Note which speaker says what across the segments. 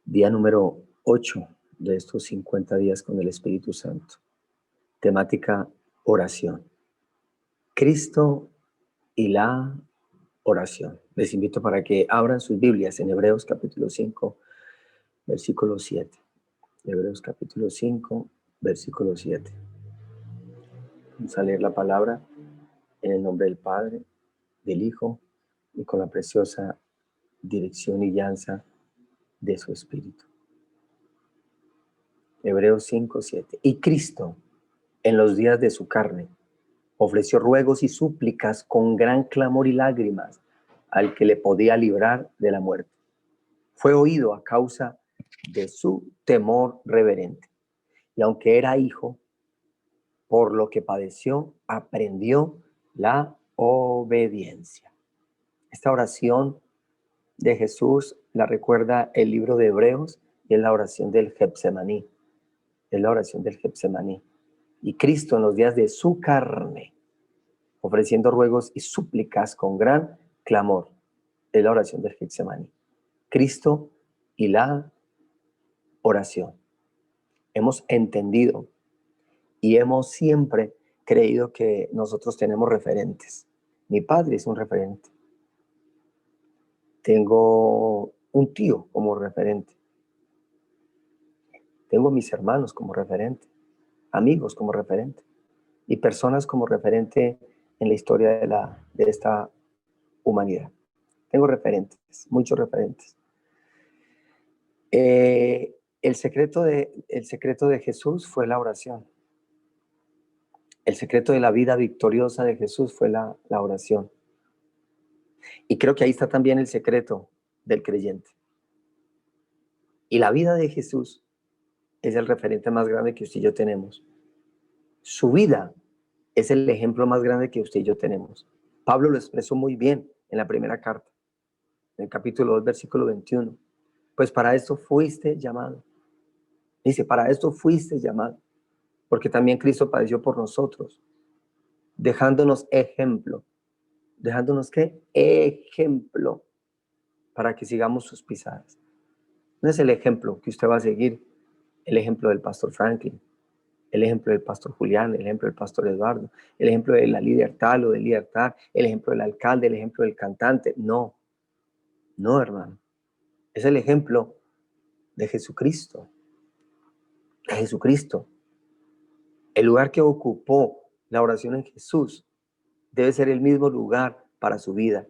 Speaker 1: Día número 8 de estos 50 días con el Espíritu Santo. Temática: oración. Cristo y la oración. Les invito para que abran sus Biblias en Hebreos capítulo 5, versículo 7. Hebreos capítulo 5, versículo 7. Vamos a leer la palabra en el nombre del Padre, del Hijo y con la preciosa dirección y guianza de su Espíritu. Hebreos 5, 7. Y Cristo, en los días de su carne, ofreció ruegos y súplicas con gran clamor y lágrimas al que le podía librar de la muerte. Fue oído a causa de su temor reverente. Y aunque era hijo, por lo que padeció, aprendió la obediencia. Esta oración de Jesús la recuerda el libro de Hebreos y es la oración del Getsemaní. Es la oración del Getsemaní. Y Cristo en los días de su carne, ofreciendo ruegos y súplicas con gran clamor. Es la oración del Getsemaní. Cristo y la oración. Hemos entendido y hemos siempre creído que nosotros tenemos referentes. Mi padre es un referente. Tengo un tío como referente. Tengo mis hermanos como referente. Amigos como referente. Y personas como referente en la historia de esta humanidad. Tengo referentes, muchos referentes. El secreto de Jesús fue la oración. El secreto de la vida victoriosa de Jesús fue la oración. Y creo que ahí está también el secreto del creyente. Y la vida de Jesús es el referente más grande que usted y yo tenemos. Su vida es el ejemplo más grande que usted y yo tenemos. Pablo lo expresó muy bien en la primera carta, en el capítulo 2, versículo 21. Pues para esto fuiste llamado. Dice, para esto fuiste llamado. Porque también Cristo padeció por nosotros, dejándonos ejemplo. ¿Dejándonos qué? Ejemplo. Para que sigamos sus pisadas. No es el ejemplo que usted va a seguir, el ejemplo del pastor Franklin, el ejemplo del pastor Julián, el ejemplo del pastor Eduardo, el ejemplo de la líder tal o del líder tal, el ejemplo del alcalde, el ejemplo del cantante. No, no, hermano. Es el ejemplo de Jesucristo. De Jesucristo. El lugar que ocupó la oración en Jesús debe ser el mismo lugar para su vida.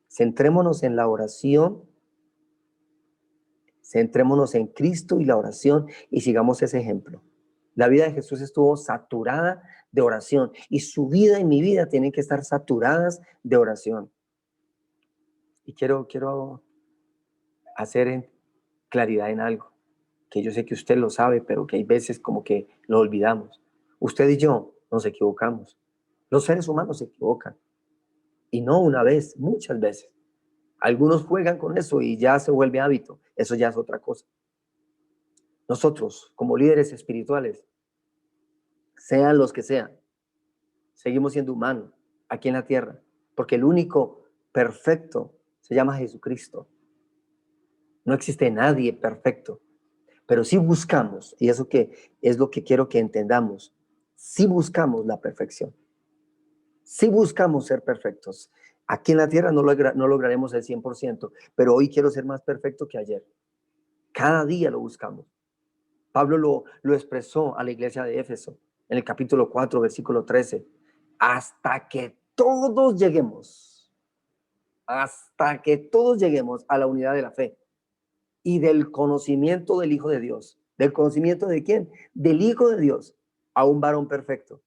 Speaker 1: Centrémonos en la oración, centrémonos en Cristo y la oración y sigamos ese ejemplo. La vida de Jesús estuvo saturada de oración y su vida y mi vida tienen que estar saturadas de oración. Y quiero hacer claridad en algo, que yo sé que usted lo sabe, pero que hay veces como que lo olvidamos. Usted y yo nos equivocamos. Los seres humanos se equivocan. Y no una vez, muchas veces. Algunos juegan con eso y ya se vuelve hábito. Eso ya es otra cosa. Nosotros, como líderes espirituales, sean los que sean, seguimos siendo humanos aquí en la tierra, porque el único perfecto se llama Jesucristo. No existe nadie perfecto, pero sí buscamos, y eso que es lo que quiero que entendamos, sí buscamos la perfección, sí buscamos ser perfectos. Aquí en la tierra no lograremos el 100%, pero hoy quiero ser más perfecto que ayer. Cada día lo buscamos. Pablo lo expresó a la iglesia de Éfeso en el capítulo 4, versículo 13. Hasta que todos lleguemos a la unidad de la fe y del conocimiento del Hijo de Dios. ¿Del conocimiento de quién? Del Hijo de Dios, a un varón perfecto.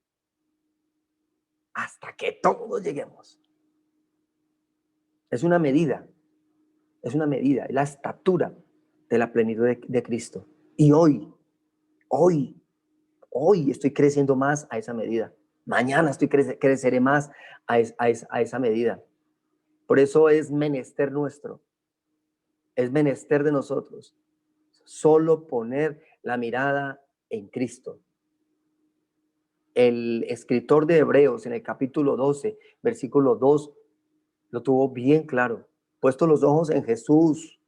Speaker 1: Hasta que todos lleguemos. Es una medida, es la estatura de la plenitud de Cristo. Y hoy estoy creciendo más a esa medida. Mañana creceré más a esa medida. Por eso es menester nuestro, es menester de nosotros, solo poner la mirada en Cristo. El escritor de Hebreos en el capítulo 12, versículo 2, lo tuvo bien claro. Puesto los ojos en Jesús.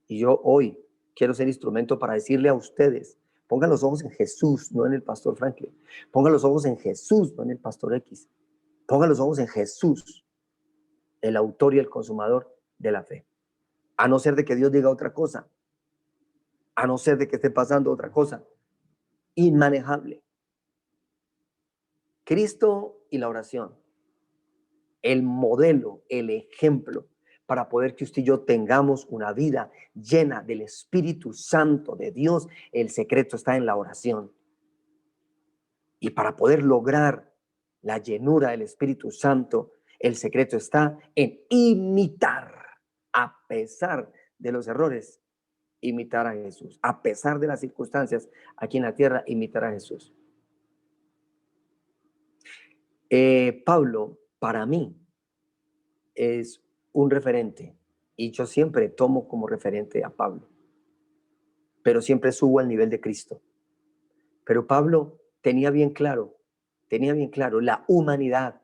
Speaker 1: Y yo hoy quiero ser instrumento para decirle a ustedes, pongan los ojos en Jesús, no en el pastor Franklin. Pongan los ojos en Jesús, no en el pastor X. Pongan los ojos en Jesús, el autor y el consumador de la fe. A no ser de que Dios diga otra cosa, a no ser de que esté pasando otra cosa inmanejable. Cristo y la oración, el modelo, el ejemplo para poder que usted y yo tengamos una vida llena del Espíritu Santo de Dios. El secreto está en la oración. Y para poder lograr la llenura del Espíritu Santo, el secreto está en imitar, a pesar de los errores, imitar a Jesús. A pesar de las circunstancias aquí en la tierra, imitar a Jesús. Pablo, para mí, es un referente y yo siempre tomo como referente a Pablo, pero siempre subo al nivel de Cristo. Pero Pablo tenía bien claro la humanidad,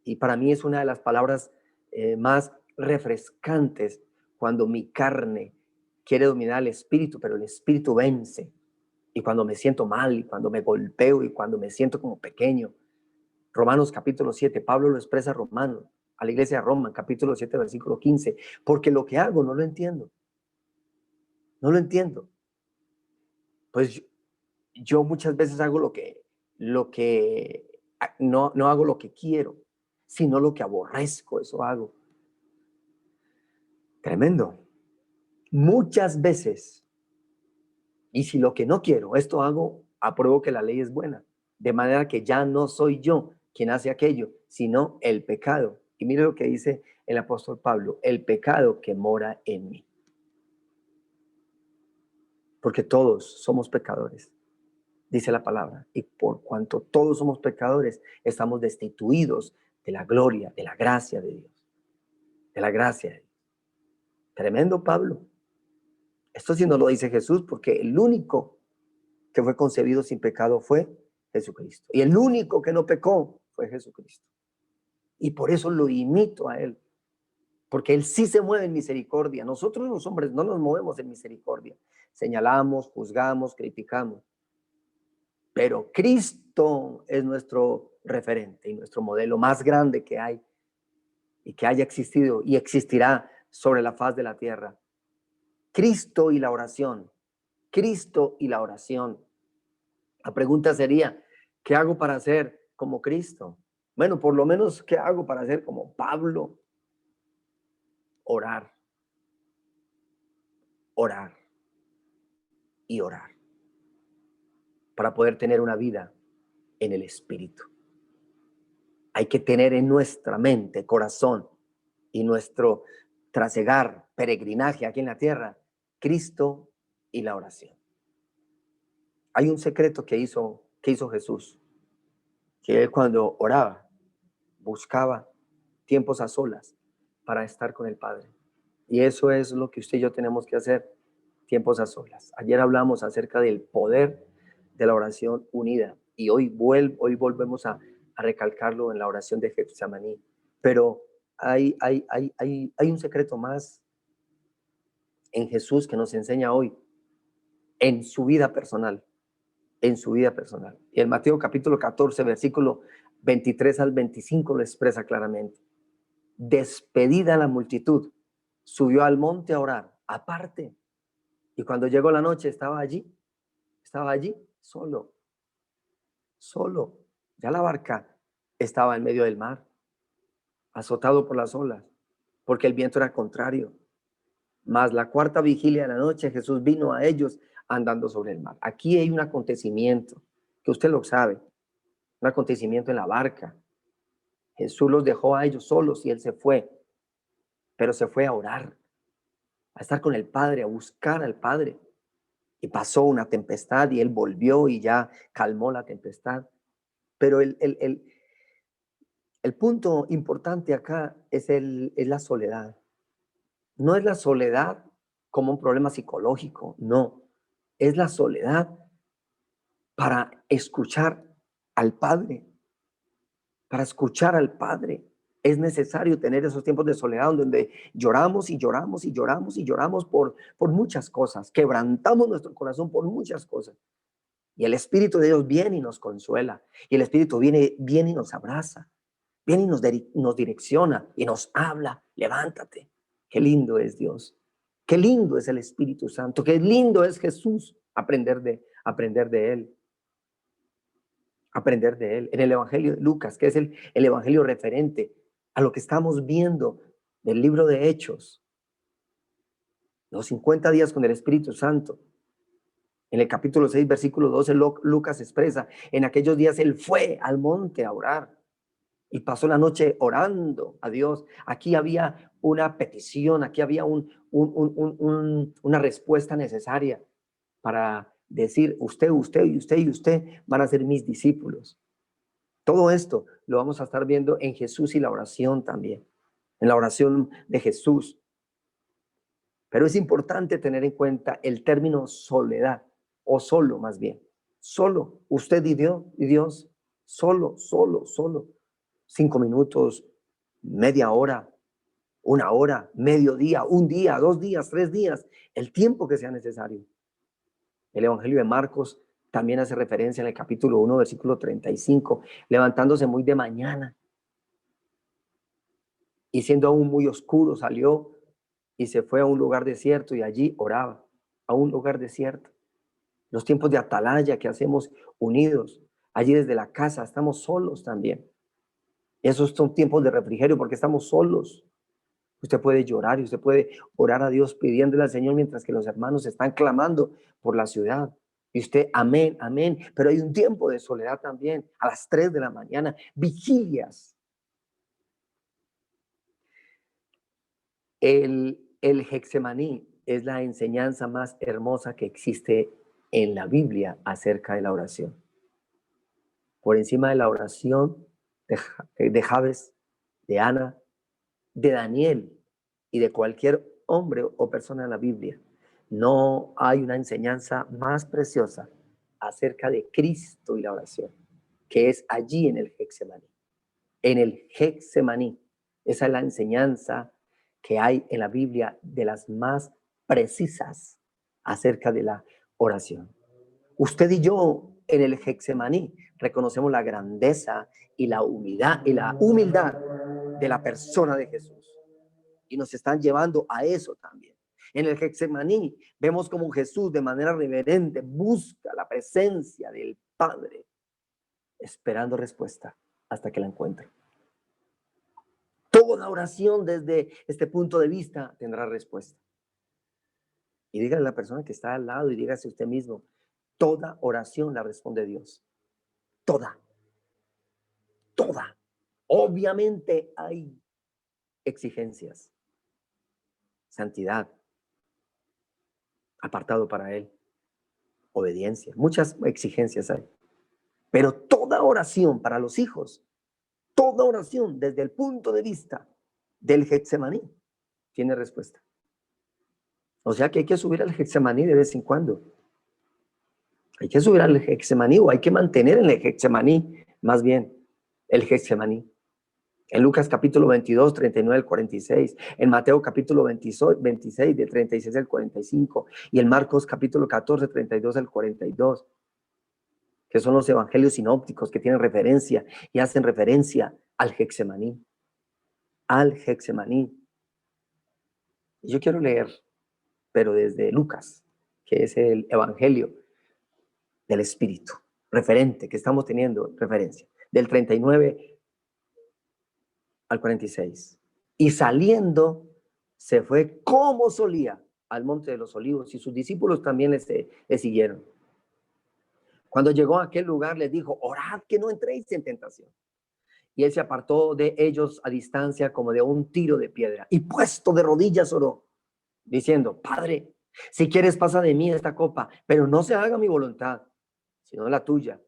Speaker 1: y para mí es una de las palabras más refrescantes cuando mi carne quiere dominar el espíritu, pero el espíritu vence. Y cuando me siento mal, y cuando me golpeo, y cuando me siento como pequeño. Romanos capítulo 7, Pablo lo expresa a la iglesia de Roma, capítulo 7, versículo 15, porque lo que hago no lo entiendo. No lo entiendo. Pues yo muchas veces hago no hago lo que quiero, sino lo que aborrezco, eso hago. Tremendo. Muchas veces, y si lo que no quiero, esto hago, apruebo que la ley es buena, de manera que ya no soy yo quien hace aquello, sino el pecado. Y mire lo que dice el apóstol Pablo, el pecado que mora en mí. Porque todos somos pecadores, dice la palabra, y por cuanto todos somos pecadores, estamos destituidos de la gloria, de la gracia de Dios, de la gracia de Dios. Tremendo Pablo. Esto sí no lo dice Jesús, porque el único que fue concebido sin pecado fue Jesucristo. Y el único que no pecó fue Jesucristo. Y por eso lo imito a él, porque él sí se mueve en misericordia. Nosotros los hombres no nos movemos en misericordia. Señalamos, juzgamos, criticamos. Pero Cristo es nuestro referente y nuestro modelo más grande que hay y que haya existido y existirá sobre la faz de la tierra. Cristo y la oración. Cristo y la oración. La pregunta sería, ¿qué hago para ser como Cristo? Bueno, por lo menos, ¿qué hago para ser como Pablo? Orar, orar y orar para poder tener una vida en el Espíritu. Hay que tener en nuestra mente, corazón y nuestro trasegar, peregrinaje aquí en la tierra, Cristo y la oración. Hay un secreto que hizo Jesús, que él cuando oraba, buscaba tiempos a solas para estar con el Padre. Y eso es lo que usted y yo tenemos que hacer, tiempos a solas. Ayer hablamos acerca del poder de la oración unida y hoy volvemos a recalcarlo en la oración de Getsemaní. Pero hay un secreto más en Jesús que nos enseña hoy en su vida personal, Y en Mateo capítulo 14, versículo 23 al 25 lo expresa claramente. Despedida la multitud, subió al monte a orar, aparte. Y cuando llegó la noche estaba allí solo. Ya la barca estaba en medio del mar, azotado por las olas, porque el viento era contrario. Mas la cuarta vigilia de la noche Jesús vino a ellos andando sobre el mar. Aquí hay un acontecimiento, que usted lo sabe, un acontecimiento en la barca. Jesús los dejó a ellos solos y él se fue, pero se fue a orar, a estar con el Padre, a buscar al Padre. Y pasó una tempestad y él volvió y ya calmó la tempestad. Pero el punto importante acá es la soledad. No es la soledad como un problema psicológico, no. Es la soledad para escuchar al Padre, para escuchar al Padre. Es necesario tener esos tiempos de soledad donde lloramos y lloramos y lloramos y lloramos por muchas cosas, quebrantamos nuestro corazón por muchas cosas. Y el Espíritu de Dios viene y nos consuela. Y el Espíritu viene y nos abraza. Viene y nos direcciona y nos habla. Levántate. Qué lindo es Dios. Qué lindo es el Espíritu Santo. Qué lindo es Jesús. Aprender de Él. Aprender de Él. En el Evangelio de Lucas, que es el Evangelio referente a lo que estamos viendo del libro de Hechos. Los 50 días con el Espíritu Santo. En el capítulo 6, versículo 12, Lucas expresa, en aquellos días él fue al monte a orar y pasó la noche orando a Dios. Aquí había una petición, aquí había una respuesta necesaria para decir, usted y usted van a ser mis discípulos. Todo esto lo vamos a estar viendo en Jesús y la oración también, en la oración de Jesús. Pero es importante tener en cuenta el término soledad, o solo más bien. Solo, usted y Dios, solo. 5 minutos, media hora, 1 hora, mediodía, 1 día, 2 días, 3 días, el tiempo que sea necesario. El Evangelio de Marcos también hace referencia en el capítulo 1, versículo 35, levantándose muy de mañana y siendo aún muy oscuro, salió y se fue a un lugar desierto y allí oraba, a un lugar desierto. Los tiempos de atalaya que hacemos unidos, allí desde la casa, estamos solos también. Esos son tiempos de refrigerio porque estamos solos. Usted puede llorar y usted puede orar a Dios pidiéndole al Señor mientras que los hermanos están clamando por la ciudad. Y usted, amén, amén. Pero hay un tiempo de soledad también, a las 3 de la mañana, vigilias. El Getsemaní es la enseñanza más hermosa que existe en la Biblia acerca de la oración. Por encima de la oración de Jabes, de Ana, de Daniel y de cualquier hombre o persona en la Biblia, no hay una enseñanza más preciosa acerca de Cristo y la oración, que es allí en el Getsemaní. En el Getsemaní, esa es la enseñanza que hay en la Biblia de las más precisas acerca de la oración. Usted y yo en el Getsemaní reconocemos la grandeza y la humildad de la persona de Jesús. Y nos están llevando a eso también. En el Getsemaní vemos como Jesús de manera reverente busca la presencia del Padre, esperando respuesta hasta que la encuentre. Toda oración desde este punto de vista tendrá respuesta. Y dígale a la persona que está al lado y dígase usted mismo, toda oración la responde Dios. Toda. Obviamente hay exigencias, santidad, apartado para Él, obediencia, muchas exigencias hay. Pero toda oración para los hijos, toda oración desde el punto de vista del Getsemaní tiene respuesta. O sea que hay que subir al Getsemaní de vez en cuando. Hay que subir al Getsemaní o hay que mantener en el Getsemaní, más bien, el Getsemaní. En Lucas capítulo 22, 39 al 46, en Mateo capítulo 26, de 36 al 45, y en Marcos capítulo 14, 32 al 42, que son los evangelios sinópticos que tienen referencia y hacen referencia al Getsemaní. Al Getsemaní. Yo quiero leer, pero desde Lucas, que es el evangelio del Espíritu, referente, que estamos teniendo referencia, del 39 al 46. Y saliendo, se fue como solía al monte de los olivos y sus discípulos también le siguieron. Cuando llegó a aquel lugar les dijo, orad que no entréis en tentación. Y él se apartó de ellos a distancia como de un tiro de piedra y puesto de rodillas oró, diciendo, Padre, si quieres pasa de mí esta copa, pero no se haga mi voluntad, sino la tuya.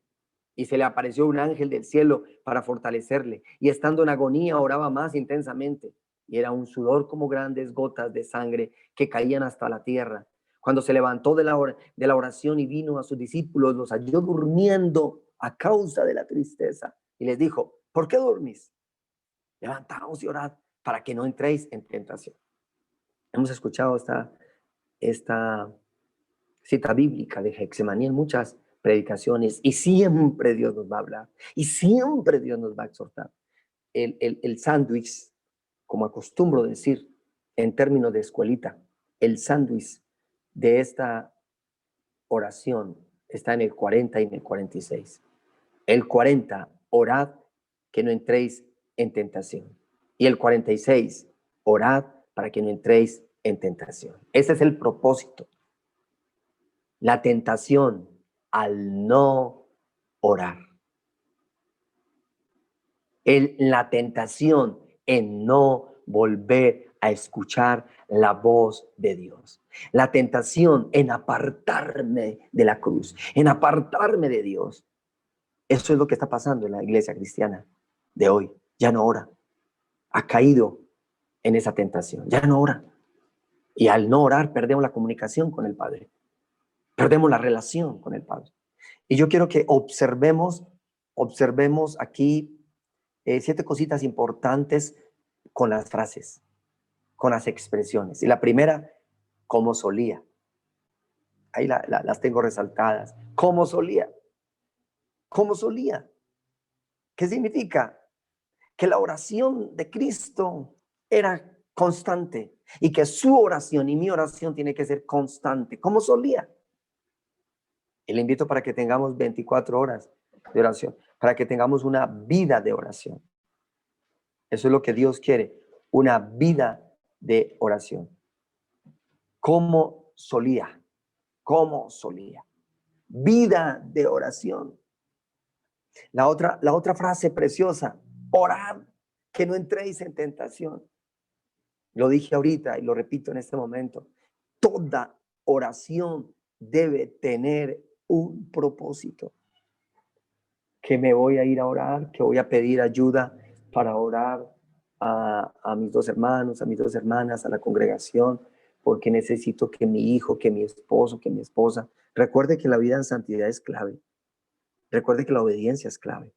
Speaker 1: Y se le apareció un ángel del cielo para fortalecerle, y estando en agonía oraba más intensamente, y era un sudor como grandes gotas de sangre que caían hasta la tierra. Cuando se levantó de la oración y vino a sus discípulos, los halló durmiendo a causa de la tristeza, y les dijo, ¿por qué dormís? Levantaos y orad para que no entréis en tentación. Hemos escuchado esta cita bíblica de Getsemaní en muchas predicaciones y siempre Dios nos va a hablar y siempre Dios nos va a exhortar. El sándwich, como acostumbro decir en términos de escuelita, el sándwich de esta oración está en el 40 y en el 46. El 40, orad que no entréis en tentación. Y el 46, orad para que no entréis en tentación. Ese es el propósito. La tentación al no orar. La tentación en no volver a escuchar la voz de Dios. La tentación en apartarme de la cruz, en apartarme de Dios. Eso es lo que está pasando en la iglesia cristiana de hoy. Ya no ora. Ha caído en esa tentación. Ya no ora. Y al no orar perdemos la comunicación con el Padre. Perdemos la relación con el Padre. Y yo quiero que observemos aquí 7 cositas importantes con las frases, con las expresiones. Y la primera, como solía. Ahí las tengo resaltadas. Como solía. Como solía. ¿Qué significa? Que la oración de Cristo era constante y que su oración y mi oración tiene que ser constante, como solía. Y le invito para que tengamos 24 horas de oración, para que tengamos una vida de oración. Eso es lo que Dios quiere, una vida de oración. Como solía, como solía. Vida de oración. La otra frase preciosa, orad que no entréis en tentación. Lo dije ahorita y lo repito en este momento. Toda oración debe tener un propósito. Que me voy a ir a orar, que voy a pedir ayuda para orar a mis 2 hermanos, a mis 2 hermanas, a la congregación, porque necesito que mi hijo, que mi esposo, que mi esposa. Recuerde que la vida en santidad es clave. Recuerde que la obediencia es clave.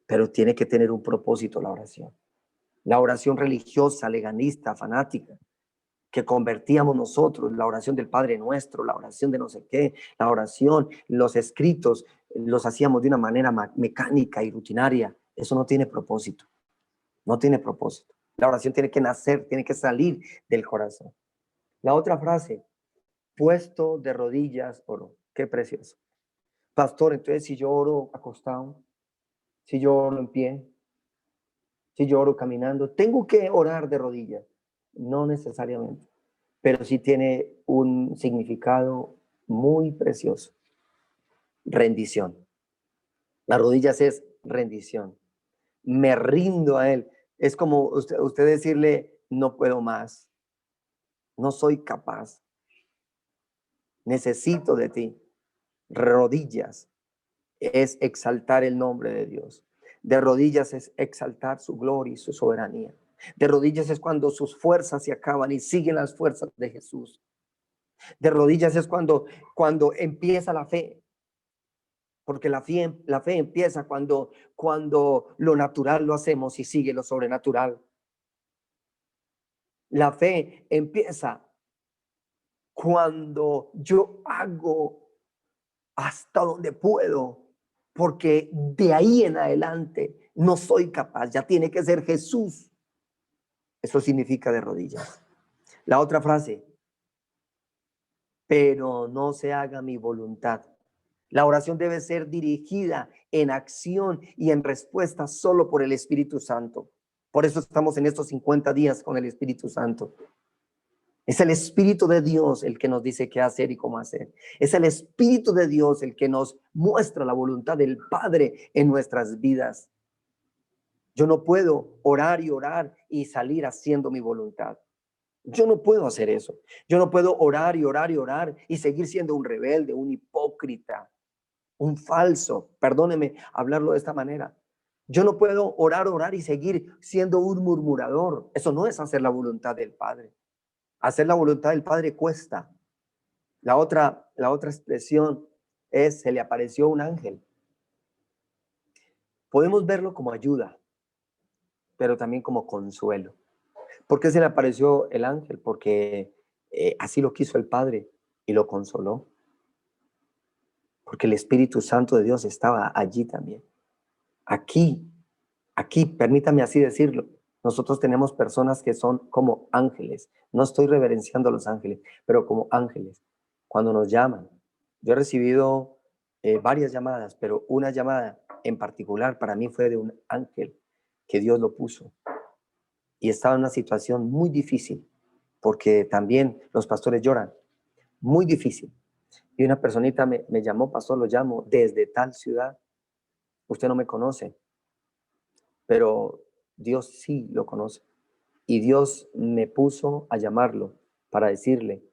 Speaker 1: Pero tiene que tener un propósito la oración. La oración religiosa, legalista, fanática, que convertíamos nosotros, la oración del Padre Nuestro, la oración de no sé qué, la oración, los escritos, los hacíamos de una manera mecánica y rutinaria. Eso no tiene propósito, no tiene propósito. La oración tiene que nacer, tiene que salir del corazón. La otra frase, puesto de rodillas oro. Qué precioso. Pastor, entonces si yo oro acostado, si yo oro en pie, si yo oro caminando, ¿tengo que orar de rodillas? No necesariamente, pero sí tiene un significado muy precioso. Rendición. Las rodillas es rendición. Me rindo a Él. Es como usted decirle, no puedo más, no soy capaz, necesito de ti. Rodillas es exaltar el nombre de Dios. De rodillas es exaltar su gloria y su soberanía. De rodillas es cuando sus fuerzas se acaban y siguen las fuerzas de Jesús. De rodillas es cuando empieza la fe. Porque la fe empieza cuando lo natural lo hacemos y sigue lo sobrenatural. La fe empieza cuando yo hago hasta donde puedo, porque de ahí en adelante no soy capaz, ya tiene que ser Jesús. Eso significa de rodillas. La otra frase, pero no se haga mi voluntad. La oración debe ser dirigida en acción y en respuesta solo por el Espíritu Santo. Por eso estamos en estos 50 días con el Espíritu Santo. Es el Espíritu de Dios el que nos dice qué hacer y cómo hacer. Es el Espíritu de Dios el que nos muestra la voluntad del Padre en nuestras vidas. Yo no puedo orar y salir haciendo mi voluntad. Yo no puedo hacer eso. Yo no puedo orar y seguir siendo un rebelde, un hipócrita, un falso. Perdóneme hablarlo de esta manera. Yo no puedo orar y seguir siendo un murmurador. Eso no es hacer la voluntad del Padre. Hacer la voluntad del Padre cuesta. La otra expresión es, se le apareció un ángel. Podemos verlo como ayuda. pero también como consuelo. ¿Por qué se le apareció el ángel? Porque así lo quiso el Padre y lo consoló. Porque el Espíritu Santo de Dios estaba allí también. Aquí, aquí, permítame así decirlo. Nosotros tenemos personas que son como ángeles. No estoy reverenciando a los ángeles, pero como ángeles. Cuando nos llaman, yo he recibido varias llamadas, pero una llamada en particular para mí fue de un ángel que Dios lo puso. Y estaba en una situación muy difícil, porque también los pastores lloran, muy difícil. Y una personita me llamó, pastor, lo llamo desde tal ciudad. Usted no me conoce, pero Dios sí lo conoce. Y Dios me puso a llamarlo para decirle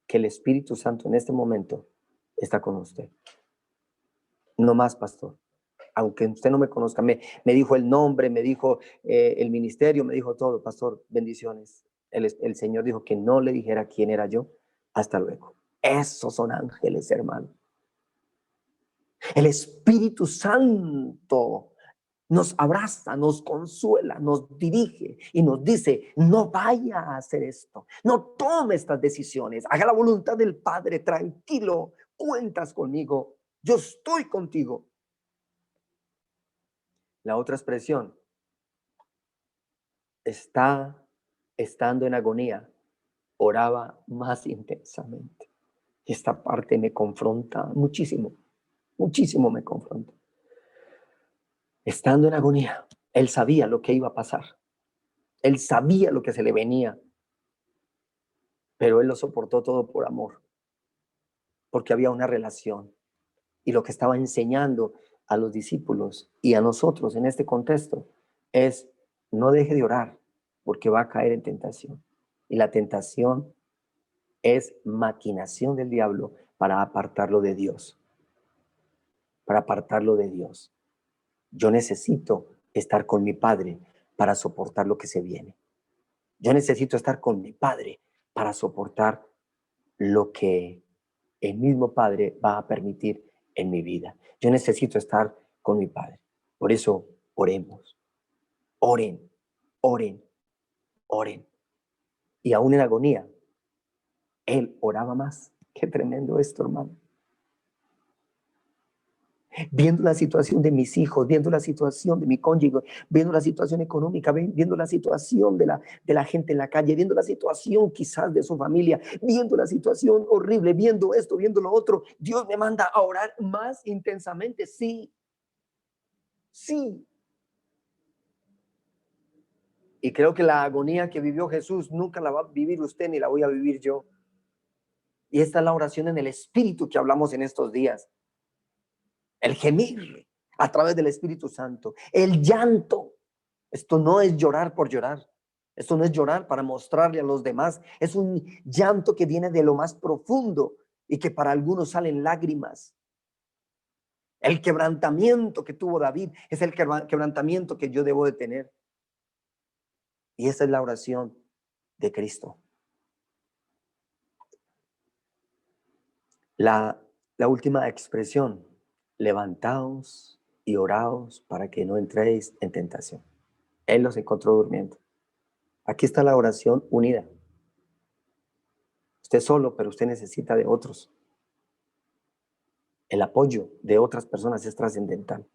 Speaker 1: que el Espíritu Santo en este momento está con usted. No más, pastor. Aunque usted no me conozca, me dijo el nombre, me dijo el ministerio, me dijo todo, pastor, bendiciones. El Señor dijo que no le dijera quién era yo. Hasta luego. Esos son ángeles, hermano. El Espíritu Santo nos abraza, nos consuela, nos dirige y nos dice, no vaya a hacer esto, no tome estas decisiones, haga la voluntad del Padre, tranquilo, cuentas conmigo, yo estoy contigo. La otra expresión, estando en agonía, oraba más intensamente. Esta parte me confronta muchísimo, muchísimo me confronta. Estando en agonía, él sabía lo que iba a pasar. Él sabía lo que se le venía, pero él lo soportó todo por amor, porque había una relación. Y lo que estaba enseñando a los discípulos y a nosotros en este contexto es, no deje de orar, porque va a caer en tentación. Y la tentación es maquinación del diablo para apartarlo de Dios, para apartarlo de Dios. Yo necesito estar con mi Padre para soportar lo que se viene. Yo necesito estar con mi Padre para soportar lo que el mismo Padre va a permitir en mi vida. Yo necesito estar con mi Padre. Por eso oremos. Oren, oren, oren. Y aún en agonía, él oraba más. Qué tremendo esto, hermano. Viendo la situación de mis hijos, viendo la situación de mi cónyuge, viendo la situación económica, viendo la situación de la gente en la calle, viendo la situación quizás de su familia, viendo la situación horrible, viendo esto, viendo lo otro, Dios me manda a orar más intensamente. Sí, sí. Y creo que la agonía que vivió Jesús nunca la va a vivir usted ni la voy a vivir yo. Y esta es la oración en el Espíritu que hablamos en estos días. El gemir a través del Espíritu Santo, el llanto. Esto no es llorar por llorar. Esto no es llorar para mostrarle a los demás. Es un llanto que viene de lo más profundo y que para algunos salen lágrimas. El quebrantamiento que tuvo David es el quebrantamiento que yo debo de tener. Y esa es la oración de Cristo. La última expresión, levantaos y oraos para que no entréis en tentación. Él los encontró durmiendo. Aquí está la oración unida. Usted solo, pero usted necesita de otros. El apoyo de otras personas es trascendental.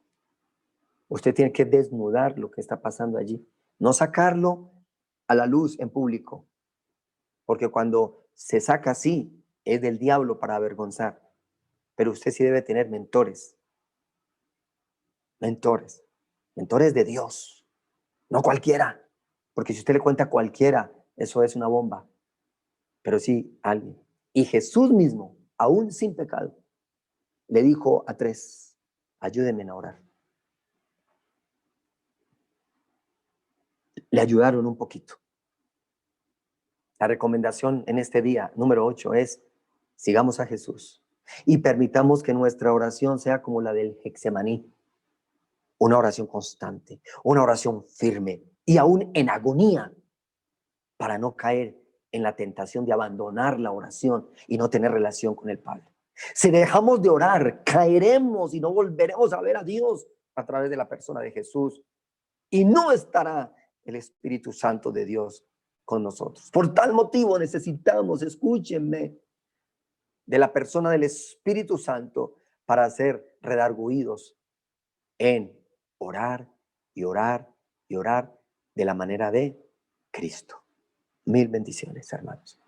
Speaker 1: Usted tiene que desnudar lo que está pasando allí. No sacarlo a la luz en público. Porque cuando se saca así, es del diablo para avergonzar. Pero usted sí debe tener mentores. Mentores. Mentores de Dios. No cualquiera. Porque si usted le cuenta a cualquiera, eso es una bomba. Pero sí alguien. Y Jesús mismo, aún sin pecado, le dijo a 3, ayúdenme a orar. Le ayudaron un poquito. La recomendación en este día, número 8, es sigamos a Jesús y permitamos que nuestra oración sea como la del Getsemaní. Una oración constante, una oración firme y aún en agonía para no caer en la tentación de abandonar la oración y no tener relación con el Padre. Si dejamos de orar, caeremos y no volveremos a ver a Dios a través de la persona de Jesús. Y no estará el Espíritu Santo de Dios con nosotros. Por tal motivo necesitamos, escúchenme, de la persona del Espíritu Santo para ser redarguidos en orar y orar y orar de la manera de Cristo. Mil bendiciones, hermanos.